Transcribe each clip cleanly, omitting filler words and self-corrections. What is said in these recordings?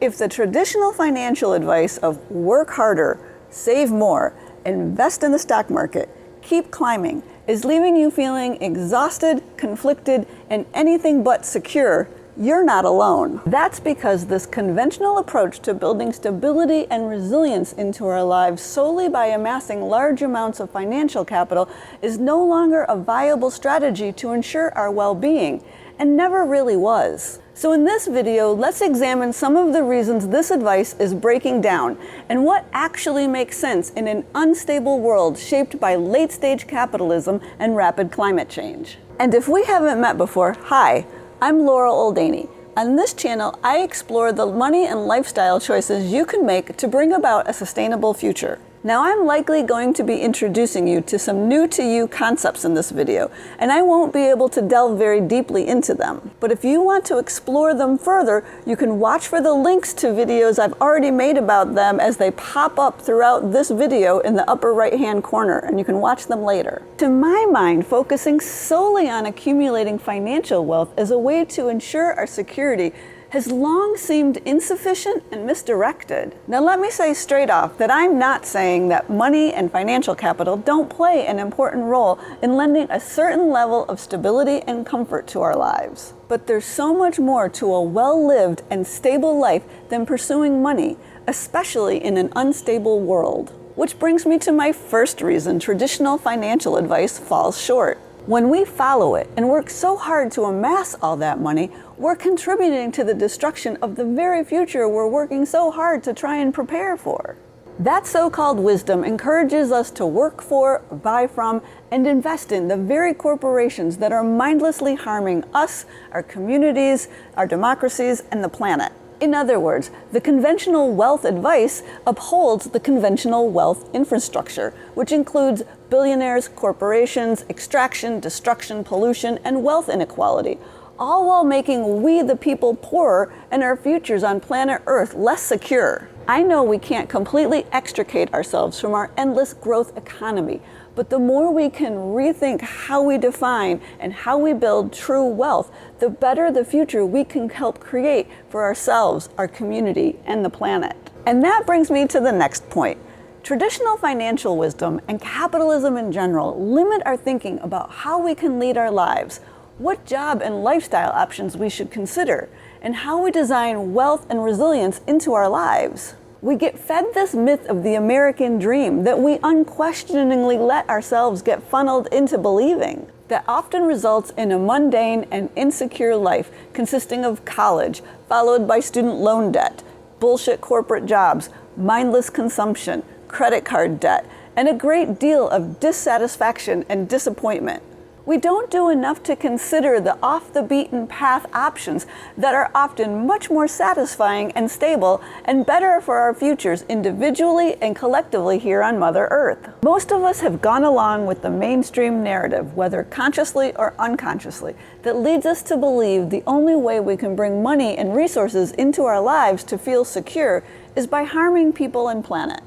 If the traditional financial advice of work harder, save more, invest in the stock market, keep climbing, is leaving you feeling exhausted, conflicted, and anything but secure, you're not alone. That's because this conventional approach to building stability and resilience into our lives solely by amassing large amounts of financial capital is no longer a viable strategy to ensure our well-being, and never really was. So in this video, let's examine some of the reasons this advice is breaking down and what actually makes sense in an unstable world shaped by late-stage capitalism and rapid climate change. And if we haven't met before, hi, I'm Laurel Oldaney. On this channel, I explore the money and lifestyle choices you can make to bring about a sustainable future. Now, I'm likely going to be introducing you to some new-to-you concepts in this video, and I won't be able to delve very deeply into them. But if you want to explore them further, you can watch for the links to videos I've already made about them as they pop up throughout this video in the upper right-hand corner, and you can watch them later. To my mind, focusing solely on accumulating financial wealth as a way to ensure our security has long seemed insufficient and misdirected. Now let me say straight off that I'm not saying that money and financial capital don't play an important role in lending a certain level of stability and comfort to our lives. But there's so much more to a well-lived and stable life than pursuing money, especially in an unstable world. Which brings me to my first reason traditional financial advice falls short. When we follow it and work so hard to amass all that money, we're contributing to the destruction of the very future we're working so hard to try and prepare for. That so-called wisdom encourages us to work for, buy from, and invest in the very corporations that are mindlessly harming us, our communities, our democracies, and the planet. In other words, the conventional wealth advice upholds the conventional wealth infrastructure, which includes billionaires, corporations, extraction, destruction, pollution, and wealth inequality, all while making we the people poorer and our futures on planet Earth less secure. I know we can't completely extricate ourselves from our endless growth economy, but the more we can rethink how we define and how we build true wealth, the better the future we can help create for ourselves, our community, and the planet. And that brings me to the next point. Traditional financial wisdom and capitalism in general limit our thinking about how we can lead our lives, what job and lifestyle options we should consider, and how we design wealth and resilience into our lives. We get fed this myth of the American dream that we unquestioningly let ourselves get funneled into believing, that often results in a mundane and insecure life consisting of college, followed by student loan debt, bullshit corporate jobs, mindless consumption, credit card debt, and a great deal of dissatisfaction and disappointment. We don't do enough to consider the off-the-beaten-path options that are often much more satisfying and stable and better for our futures individually and collectively here on Mother Earth. Most of us have gone along with the mainstream narrative, whether consciously or unconsciously, that leads us to believe the only way we can bring money and resources into our lives to feel secure is by harming people and planet.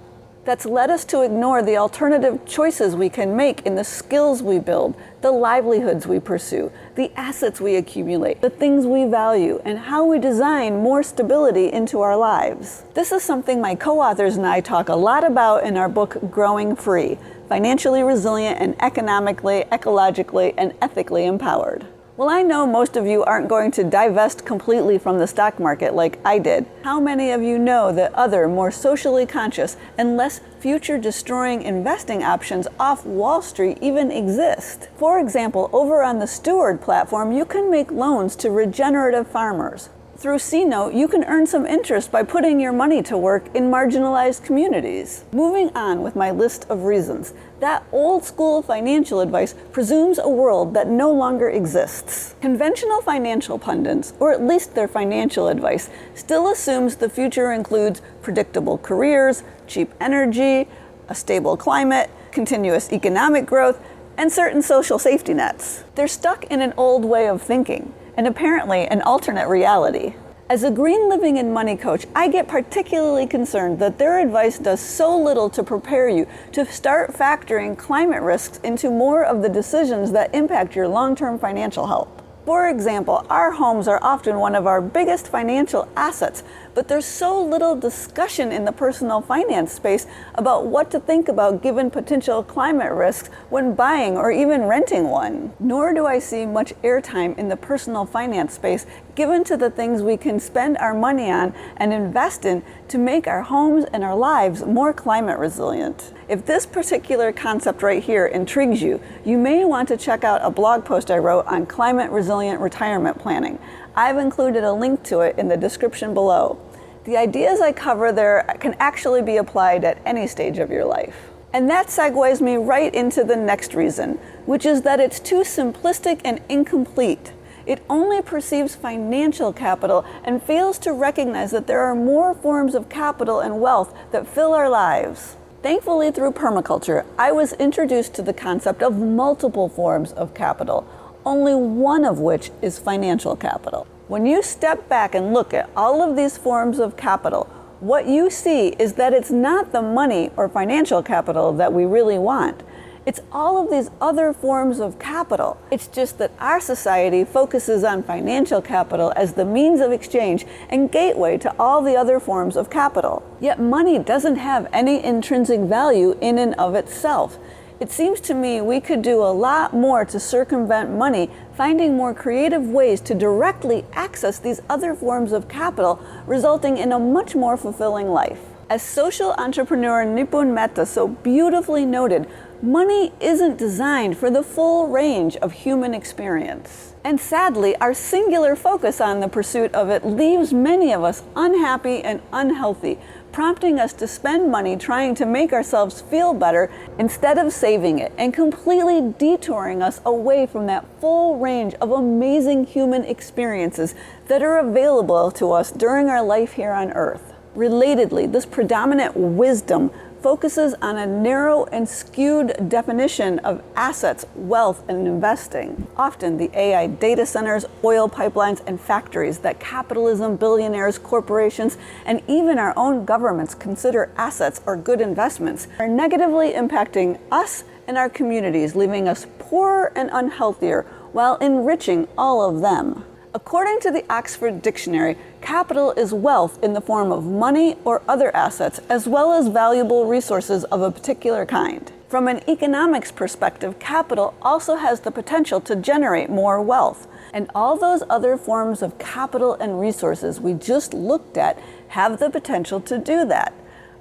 That's led us to ignore the alternative choices we can make in the skills we build, the livelihoods we pursue, the assets we accumulate, the things we value, and how we design more stability into our lives. This is something my co-authors and I talk a lot about in our book, Growing Free, Financially Resilient and Economically, Ecologically, and Ethically Empowered. Well, I know most of you aren't going to divest completely from the stock market like I did. How many of you know that other, more socially conscious and less future-destroying investing options off Wall Street even exist? For example, over on the Steward platform, you can make loans to regenerative farmers. Through C-Note, you can earn some interest by putting your money to work in marginalized communities. Moving on with my list of reasons. That old school financial advice presumes a world that no longer exists. Conventional financial pundits, or at least their financial advice, still assumes the future includes predictable careers, cheap energy, a stable climate, continuous economic growth, and certain social safety nets. They're stuck in an old way of thinking, and apparently an alternate reality. As a green living and money coach, I get particularly concerned that their advice does so little to prepare you to start factoring climate risks into more of the decisions that impact your long-term financial health. For example, our homes are often one of our biggest financial assets, but there's so little discussion in the personal finance space about what to think about given potential climate risks when buying or even renting one. Nor do I see much airtime in the personal finance space given to the things we can spend our money on and invest in to make our homes and our lives more climate resilient. If this particular concept right here intrigues you, you may want to check out a blog post I wrote on climate resilient retirement planning. I've included a link to it in the description below. The ideas I cover there can actually be applied at any stage of your life. And that segues me right into the next reason, which is that it's too simplistic and incomplete. It only perceives financial capital and fails to recognize that there are more forms of capital and wealth that fill our lives. Thankfully, through permaculture, I was introduced to the concept of multiple forms of capital, only one of which is financial capital. When you step back and look at all of these forms of capital, what you see is that it's not the money or financial capital that we really want. It's all of these other forms of capital. It's just that our society focuses on financial capital as the means of exchange and gateway to all the other forms of capital. Yet money doesn't have any intrinsic value in and of itself. It seems to me we could do a lot more to circumvent money, finding more creative ways to directly access these other forms of capital, resulting in a much more fulfilling life. As social entrepreneur Nipun Mehta so beautifully noted, money isn't designed for the full range of human experience. And sadly, our singular focus on the pursuit of it leaves many of us unhappy and unhealthy, prompting us to spend money trying to make ourselves feel better instead of saving it, and completely detouring us away from that full range of amazing human experiences that are available to us during our life here on Earth. Relatedly, this predominant wisdom focuses on a narrow and skewed definition of assets, wealth, and investing. Often the AI data centers, oil pipelines, and factories that capitalism, billionaires, corporations, and even our own governments consider assets or good investments are negatively impacting us and our communities, leaving us poorer and unhealthier while enriching all of them. According to the Oxford Dictionary, capital is wealth in the form of money or other assets, as well as valuable resources of a particular kind. From an economics perspective, capital also has the potential to generate more wealth. And all those other forms of capital and resources we just looked at have the potential to do that.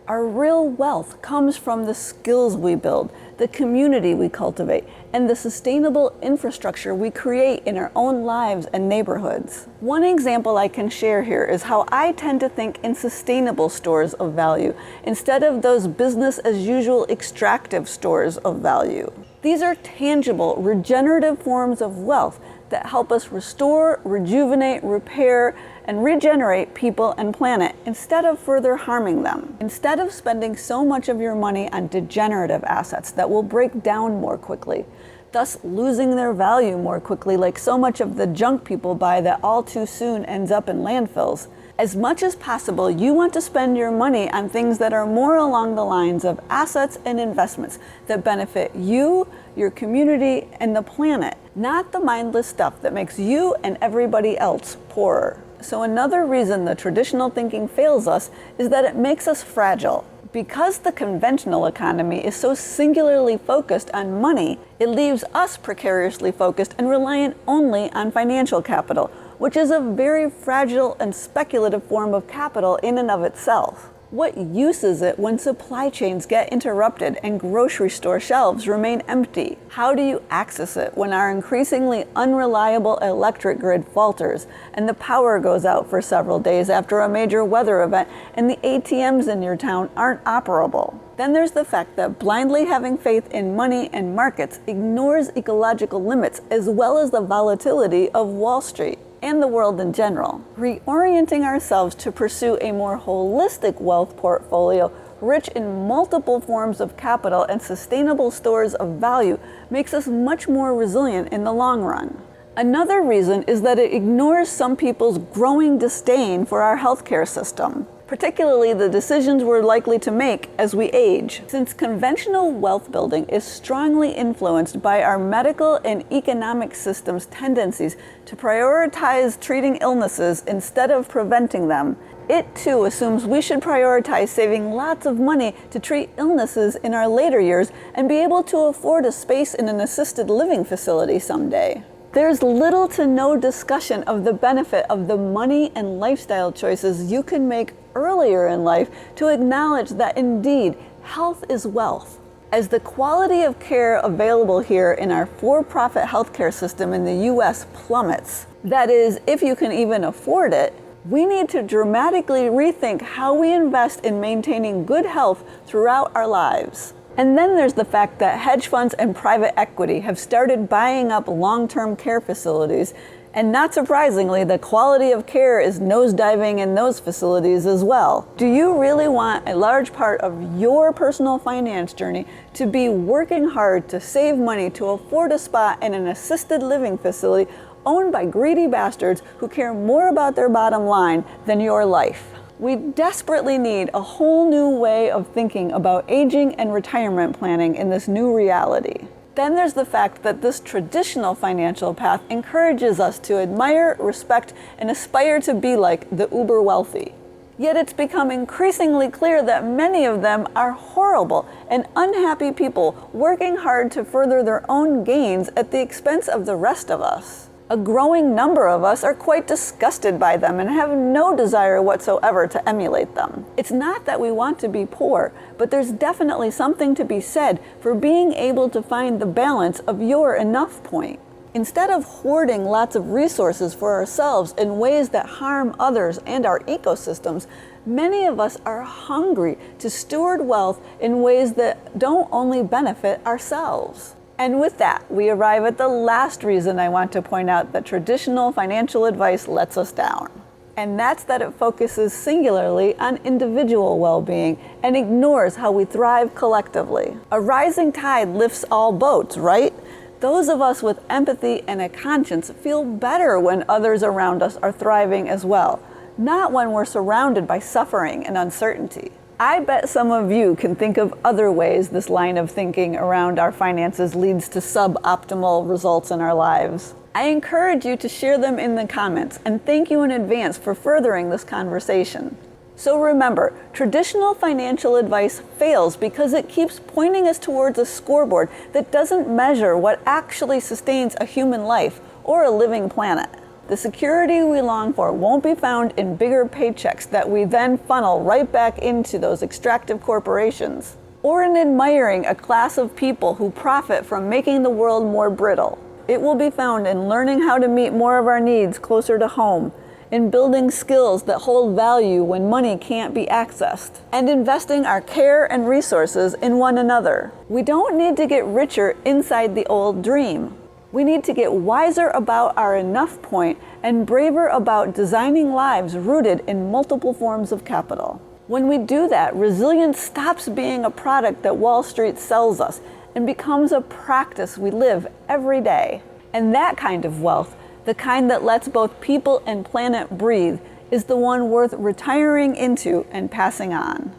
Our real wealth comes from the skills we build, the community we cultivate, and the sustainable infrastructure we create in our own lives and neighborhoods. One example I can share here is how I tend to think in sustainable stores of value instead of those business as usual extractive stores of value. These are tangible, regenerative forms of wealth that help us restore, rejuvenate, repair, and regenerate people and planet instead of further harming them. Instead of spending so much of your money on degenerative assets that will break down more quickly, thus losing their value more quickly, like so much of the junk people buy that all too soon ends up in landfills. As much as possible, you want to spend your money on things that are more along the lines of assets and investments that benefit you, your community, and the planet, not the mindless stuff that makes you and everybody else poorer. So another reason the traditional thinking fails us is that it makes us fragile. Because the conventional economy is so singularly focused on money, it leaves us precariously focused and reliant only on financial capital, which is a very fragile and speculative form of capital in and of itself. What use is it when supply chains get interrupted and grocery store shelves remain empty? How do you access it when our increasingly unreliable electric grid falters and the power goes out for several days after a major weather event and the ATMs in your town aren't operable? Then there's the fact that blindly having faith in money and markets ignores ecological limits as well as the volatility of Wall Street and the world in general. Reorienting ourselves to pursue a more holistic wealth portfolio rich in multiple forms of capital and sustainable stores of value makes us much more resilient in the long run. Another reason is that it ignores some people's growing disdain for our healthcare system, particularly the decisions we're likely to make as we age. Since conventional wealth building is strongly influenced by our medical and economic system's tendencies to prioritize treating illnesses instead of preventing them, it too assumes we should prioritize saving lots of money to treat illnesses in our later years and be able to afford a space in an assisted living facility someday. There's little to no discussion of the benefit of the money and lifestyle choices you can make earlier in life to acknowledge that indeed, health is wealth. As the quality of care available here in our for-profit healthcare system in the US plummets, that is, if you can even afford it, we need to dramatically rethink how we invest in maintaining good health throughout our lives. And then there's the fact that hedge funds and private equity have started buying up long-term care facilities, and not surprisingly, the quality of care is nosediving in those facilities as well. Do you really want a large part of your personal finance journey to be working hard to save money to afford a spot in an assisted living facility owned by greedy bastards who care more about their bottom line than your life? We desperately need a whole new way of thinking about aging and retirement planning in this new reality. Then there's the fact that this traditional financial path encourages us to admire, respect, and aspire to be like the uber wealthy. Yet it's become increasingly clear that many of them are horrible and unhappy people working hard to further their own gains at the expense of the rest of us. A growing number of us are quite disgusted by them and have no desire whatsoever to emulate them. It's not that we want to be poor, but there's definitely something to be said for being able to find the balance of your enough point. Instead of hoarding lots of resources for ourselves in ways that harm others and our ecosystems, many of us are hungry to steward wealth in ways that don't only benefit ourselves. And with that, we arrive at the last reason I want to point out that traditional financial advice lets us down. And that's that it focuses singularly on individual well-being and ignores how we thrive collectively. A rising tide lifts all boats, right? Those of us with empathy and a conscience feel better when others around us are thriving as well, not when we're surrounded by suffering and uncertainty. I bet some of you can think of other ways this line of thinking around our finances leads to suboptimal results in our lives. I encourage you to share them in the comments, and thank you in advance for furthering this conversation. So remember, traditional financial advice fails because it keeps pointing us towards a scoreboard that doesn't measure what actually sustains a human life or a living planet. The security we long for won't be found in bigger paychecks that we then funnel right back into those extractive corporations, or in admiring a class of people who profit from making the world more brittle. It will be found in learning how to meet more of our needs closer to home, in building skills that hold value when money can't be accessed, and investing our care and resources in one another. We don't need to get richer inside the old dream. We need to get wiser about our enough point and braver about designing lives rooted in multiple forms of capital. When we do that, resilience stops being a product that Wall Street sells us and becomes a practice we live every day. And that kind of wealth, the kind that lets both people and planet breathe, is the one worth retiring into and passing on.